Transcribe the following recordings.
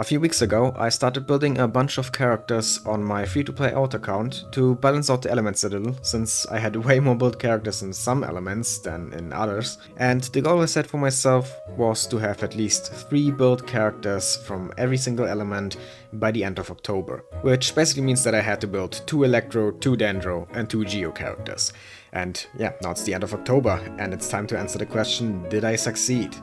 A few weeks ago, I started building a bunch of characters on my free-to-play alt account to balance out the elements a little, since I had way more built characters in some elements than in others, and the goal I set for myself was to have at least 3 built characters from every single element by the end of October, which basically means that I had to build 2 Electro, 2 Dendro, and 2 Geo characters. And yeah, now it's the end of October, and it's time to answer the question, did I succeed?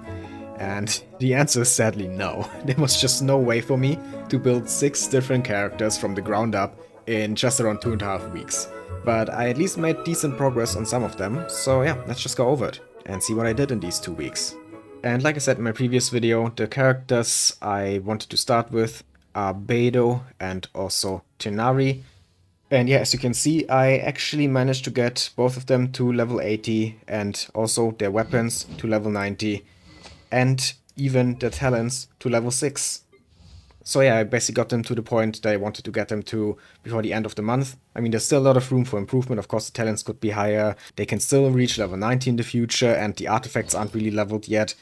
And the answer is sadly no. There was just no way for me to build 6 different characters from the ground up in just around 2.5 weeks. But I at least made decent progress on some of them, so yeah, let's just go over it and see what I did in these 2 weeks. And like I said in my previous video, the characters I wanted to start with are Beidou and also Tighnari. And yeah, as you can see, I actually managed to get both of them to level 80 and also their weapons to level 90. And even the talents to level 6. So yeah, I basically got them to the point that I wanted to get them to before the end of the month. I mean, there's still a lot of room for improvement. Of course, the talents could be higher. They can still reach level 90 in the future, and the artifacts aren't really leveled yet.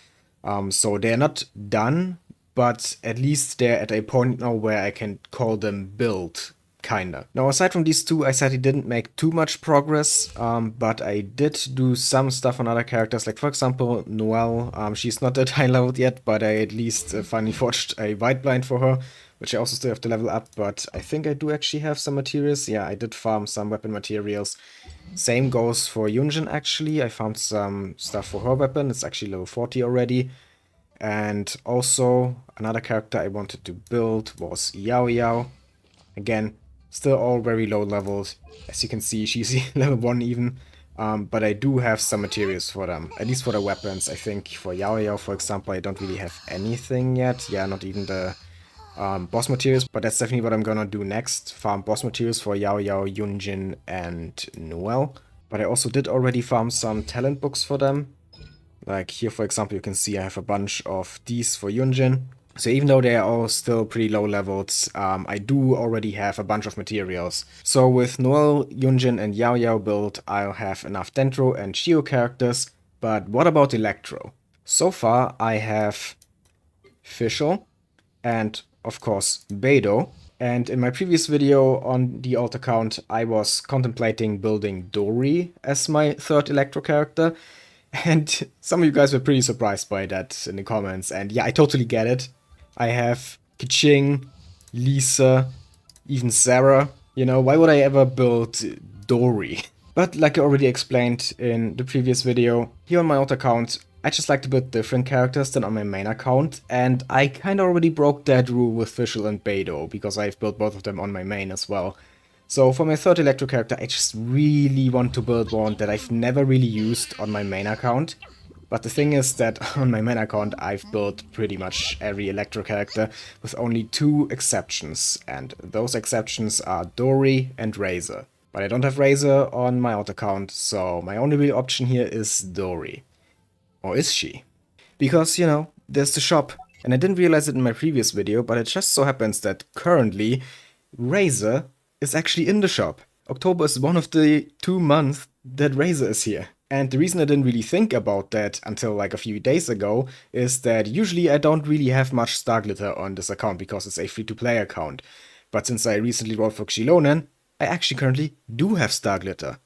So they're not done, but at least they're at a point now where I can call them built. Kinda. Now, aside from these 2, I sadly didn't make too much progress, but I did do some stuff on other characters, like for example, Noelle. She's not that high leveled yet, but I at least finally forged a white blind for her, which I also still have to level up, but I think I do actually have some materials. Yeah, I did farm some weapon materials. Same goes for Yunjin, actually. I found some stuff for her weapon. It's actually level 40 already. And also, another character I wanted to build was Yao Yao. Again, still all very low levels. As you can see, she's level 1 even. But I do have some materials for them, at least for the weapons. I think for Yao Yao, for example, I don't really have anything yet. Yeah, not even the boss materials, but that's definitely what I'm gonna do next. Farm boss materials for Yao Yao, Yunjin, and Noelle. But I also did already farm some talent books for them. Like here, for example, you can see I have a bunch of these for Yunjin. So even though they are all still pretty low levels, I do already have a bunch of materials. So with Noelle, Yunjin, and Yao Yao built, I'll have enough Dendro and Geo characters. But what about Electro? So far, I have Fischl and, of course, Beidou. And in my previous video on the alt account, I was contemplating building Dori as my 3rd Electro character. And some of you guys were pretty surprised by that in the comments. And yeah, I totally get it. I have Keqing, Lisa, even Sarah. You know, why would I ever build Dori? But like I already explained in the previous video, here on my alt account, I just like to build different characters than on my main account. And I kinda already broke that rule with Fischl and Beidou, because I've built both of them on my main as well. So for my 3rd Electro character, I just really want to build one that I've never really used on my main account. But the thing is that on my main account, I've built pretty much every Electro character with only 2 exceptions. And those exceptions are Dori and Razor. But I don't have Razor on my alt account, so my only real option here is Dori. Or is she? Because, you know, there's the shop. And I didn't realize it in my previous video, but it just so happens that currently Razor is actually in the shop. October is one of the 2 months that Razor is here. And the reason I didn't really think about that until like a few days ago is that usually I don't really have much star glitter on this account because it's a free-to-play account. But since I recently wrote for Xilonen, I actually currently do have star glitter.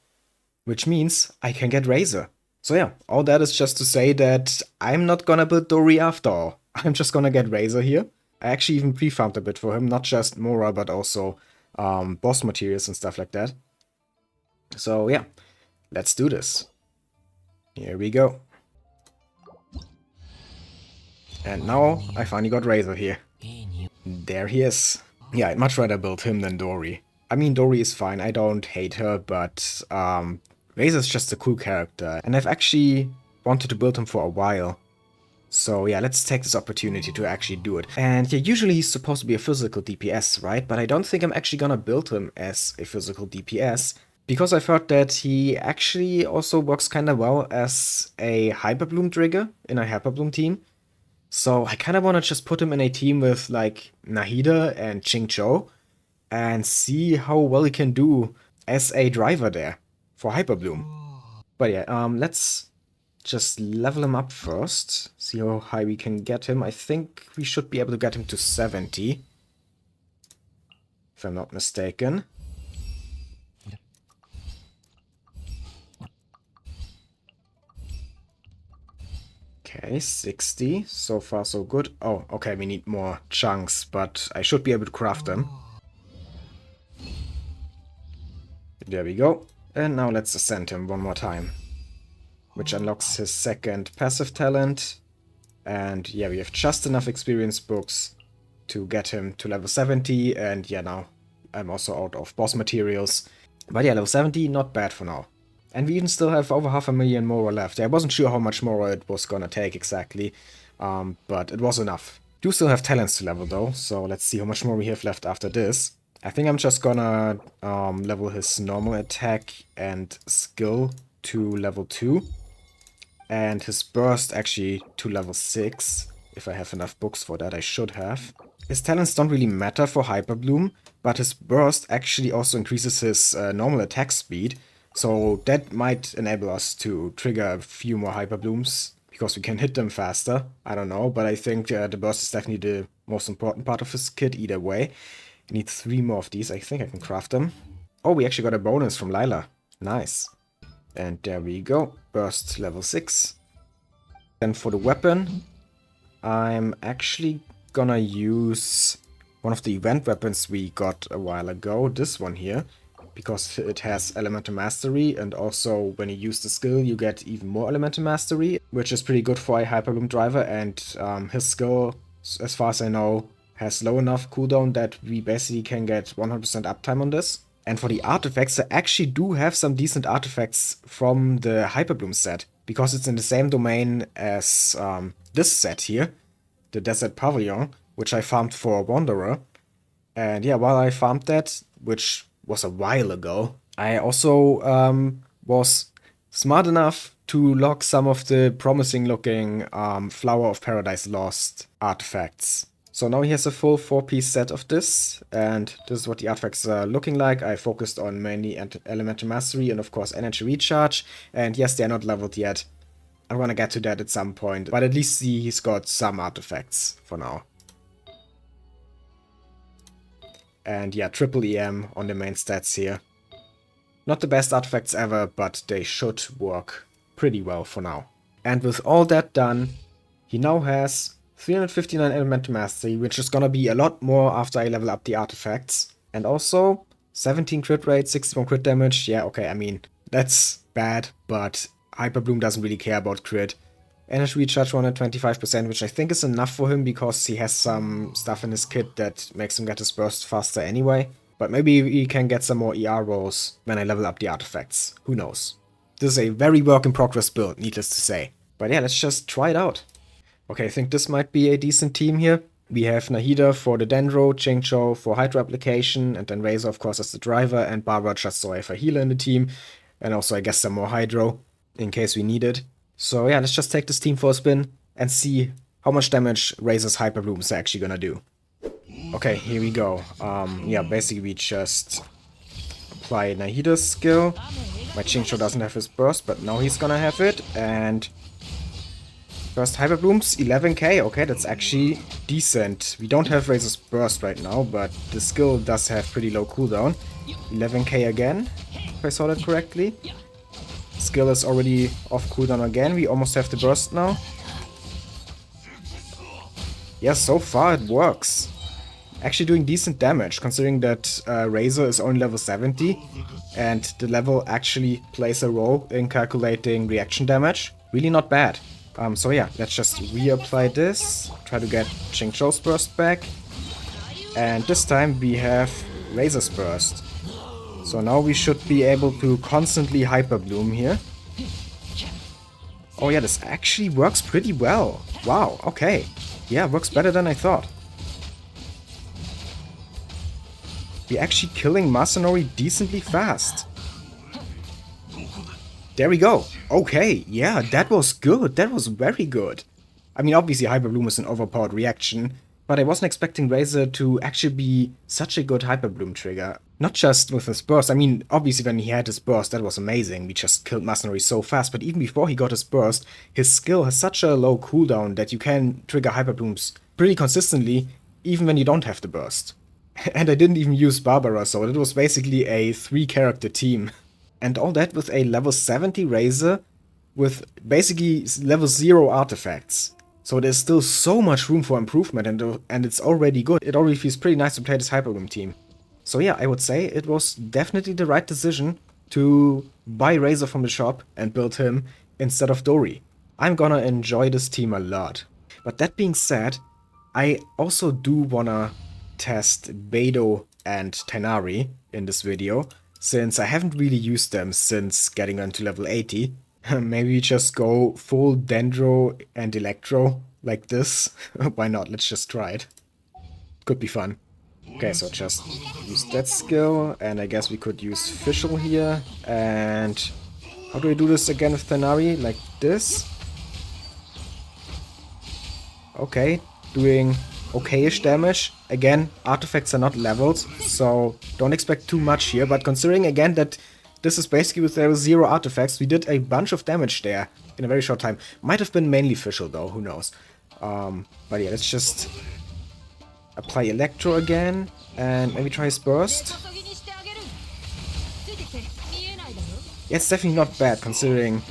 Which means I can get Razor. So yeah, all that is just to say that I'm not gonna build Dori after all. I'm just gonna get Razor here. I actually even pre-farmed a bit for him, not just Mora, but also boss materials and stuff like that. So yeah, let's do this. Here we go. And now I finally got Razor here. There he is. Yeah, I'd much rather build him than Dori. I mean, Dori is fine, I don't hate her, but Razor is just a cool character. And I've actually wanted to build him for a while. So yeah, let's take this opportunity to actually do it. And yeah, usually he's supposed to be a physical DPS, right? But I don't think I'm actually gonna build him as a physical DPS. Because I've heard that he actually also works kinda well as a Hyperbloom trigger in a Hyperbloom team. So I kinda wanna just put him in a team with like Nahida and Xingqiu and see how well he can do as a driver there for Hyperbloom. But yeah, let's just level him up first. See how high we can get him. I think we should be able to get him to 70. If I'm not mistaken. Okay, 60. So far, so good. Oh, okay, we need more chunks, but I should be able to craft them. There we go. And now let's ascend him one more time. Which unlocks his second passive talent. And yeah, we have just enough experience books to get him to level 70. And yeah, now I'm also out of boss materials. But yeah, level 70, not bad for now. And we even still have over 500,000 Mora left. I wasn't sure how much Mora it was gonna take exactly, but it was enough. Do still have talents to level though, so let's see how much more we have left after this. I think I'm just gonna level his normal attack and skill to level 2. And his burst actually to level 6. If I have enough books for that, I should have. His talents don't really matter for Hyperbloom, but his burst actually also increases his normal attack speed. So that might enable us to trigger a few more Hyperblooms, because we can hit them faster. I don't know, but I think the burst is definitely the most important part of his kit either way. I need 3 more of these. I think I can craft them. Oh, we actually got a bonus from Lila. Nice. And there we go. Burst level 6. Then for the weapon, I'm actually gonna use one of the event weapons we got a while ago. This one here. Because it has Elemental Mastery, and also when you use the skill you get even more Elemental Mastery, which is pretty good for a Hyperbloom driver, and his skill, as far as I know, has low enough cooldown that we basically can get 100% uptime on this. And for the artifacts, I actually do have some decent artifacts from the Hyperbloom set, because it's in the same domain as this set here, the Desert Pavilion, which I farmed for Wanderer. And yeah, while I farmed that, which was a while ago, I also was smart enough to lock some of the promising looking Flower of Paradise Lost artifacts. So now he has a full 4-piece set of this, and this is what the artifacts are looking like. I focused on mainly Elemental Mastery and of course Energy Recharge, and yes, they are not leveled yet. I'm gonna get to that at some point, but at least he's got some artifacts for now. And yeah, triple EM on the main stats here. Not the best artifacts ever, but they should work pretty well for now. And with all that done, he now has 359 Elemental Mastery, which is gonna be a lot more after I level up the artifacts. And also, 17 crit rate, 61 crit damage. Yeah, okay, I mean, that's bad, but Hyperbloom doesn't really care about crit. Energy Recharge 125%, which I think is enough for him because he has some stuff in his kit that makes him get his burst faster anyway. But maybe he can get some more ER rolls when I level up the artifacts. Who knows? This is a very work in progress build, needless to say. But yeah, let's just try it out. Okay, I think this might be a decent team here. We have Nahida for the Dendro, Chingchou for Hydro application, and then Razor of course as the driver, and Barbara just so I have a healer in the team. And also I guess some more Hydro, in case we need it. So yeah, let's just take this team for a spin and see how much damage Razor's Hyperblooms are actually gonna do. Okay, here we go. Yeah, basically we just apply Nahida's skill. My Chingchou doesn't have his burst, but now he's gonna have it. And first Hyperblooms, 11k. Okay, that's actually decent. We don't have Razor's burst right now, but the skill does have pretty low cooldown. 11k again, if I saw that correctly. Skill is already off cooldown again. We almost have the burst now. Yeah, so far it works. Actually doing decent damage, considering that Razor is only level 70, and the level actually plays a role in calculating reaction damage. Really not bad. So yeah, let's just reapply this. Try to get Chingchou's burst back. And this time we have Razor's burst. So now we should be able to constantly Hyperbloom here. Oh yeah, this actually works pretty well. Wow, okay. Yeah, works better than I thought. We're actually killing Masanori decently fast. There we go. Okay, yeah, that was good. That was very good. I mean, obviously Hyperbloom is an overpowered reaction, but I wasn't expecting Razor to actually be such a good Hyperbloom trigger. Not just with his burst, I mean, obviously when he had his burst, that was amazing. We just killed Mercenary so fast, but even before he got his burst, his skill has such a low cooldown that you can trigger Hyperblooms pretty consistently, even when you don't have the burst. And I didn't even use Barbara, so it was basically a 3-character team. And all that with a level 70 Razor with basically level 0 artifacts. So there's still so much room for improvement, and it's already good. It already feels pretty nice to play this Hyperbloom team. So yeah, I would say it was definitely the right decision to buy Razor from the shop and build him instead of Dory. I'm gonna enjoy this team a lot. But that being said, I also do wanna test Beidou and Tighnari in this video, since I haven't really used them since getting them to level 80. Maybe just go full Dendro and Electro like this. Why not? Let's just try it. Could be fun. Okay, so just use that skill, and I guess we could use Fischl here, and how do I do this again with Tighnari? Like this? Okay, doing okay-ish damage. Again, artifacts are not leveled, so don't expect too much here, but considering again that this is basically with level 0 artifacts, we did a bunch of damage there in a very short time. Might have been mainly Fischl though, who knows. But yeah, let's just apply Electro again, and maybe try his burst. Yeah, it's definitely not bad, considering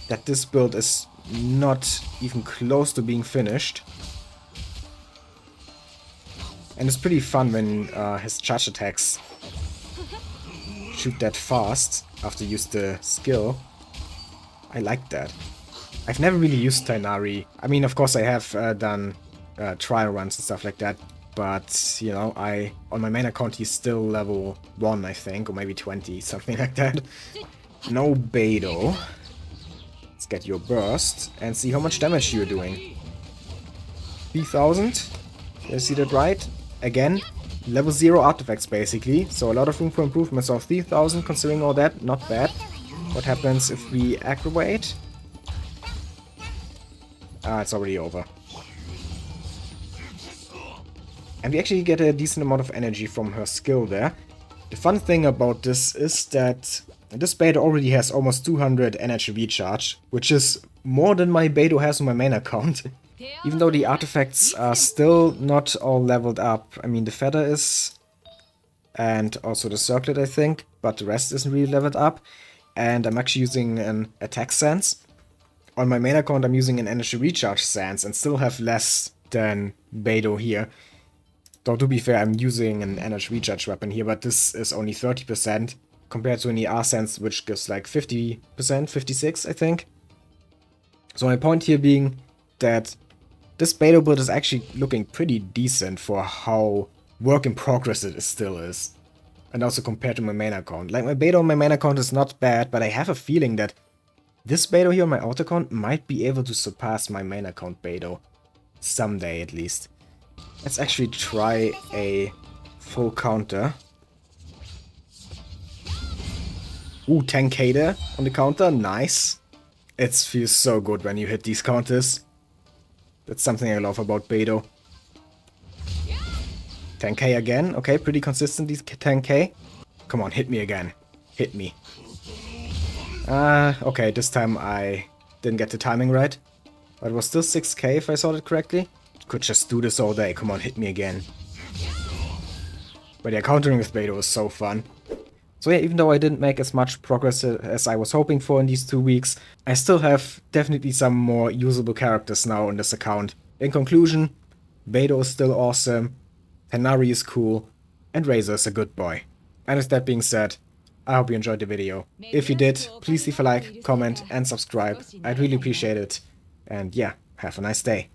that this build is not even close to being finished. And it's pretty fun when his charge attacks shoot that fast after you use the skill. I like that. I've never really used Tighnari. I mean, of course I have done trial runs and stuff like that, but you know, on my main account he's still level 1, I think, or maybe 20, something like that. No Beidou. Let's get your burst and see how much damage you're doing. 3000. Did I see that right? Again, level 0 artifacts basically, so a lot of room for improvement. So 3000, considering all that, not bad. What happens if we aggravate? Ah, it's already over. And we actually get a decent amount of energy from her skill there. The fun thing about this is that this Beidou already has almost 200 energy recharge, which is more than my Beidou has on my main account. Even though the artifacts are still not all leveled up. I mean, the feather is, and also the circlet, I think, but the rest isn't really leveled up. And I'm actually using an attack sense. On my main account, I'm using an energy recharge sense and still have less than Beidou here. Though to be fair, I'm using an energy recharge weapon here, but this is only 30% compared to an ER sense, which gives like 50%, 56, I think. So my point here being that this Beidou build is actually looking pretty decent for how work in progress it still is. And also compared to my main account. Like, my Beidou on my main account is not bad, but I have a feeling that this Beidou here on my auto account might be able to surpass my main account Beidou. Someday, at least. Let's actually try a full counter. Ooh, 10k there on the counter. Nice. It feels so good when you hit these counters. That's something I love about Beidou. 10k again. Okay, pretty consistently 10k. Come on, hit me again. Hit me. Okay, this time I didn't get the timing right. But it was still 6k if I saw it correctly. Could just do this all day. Come on, hit me again. But yeah, countering with Beidou is so fun. So yeah, even though I didn't make as much progress as I was hoping for in these 2 weeks, I still have definitely some more usable characters now on this account. In conclusion, Beidou is still awesome, Tighnari is cool, and Razor is a good boy. And with that being said, I hope you enjoyed the video. If you did, please leave a like, comment, and subscribe. I'd really appreciate it. And yeah, have a nice day.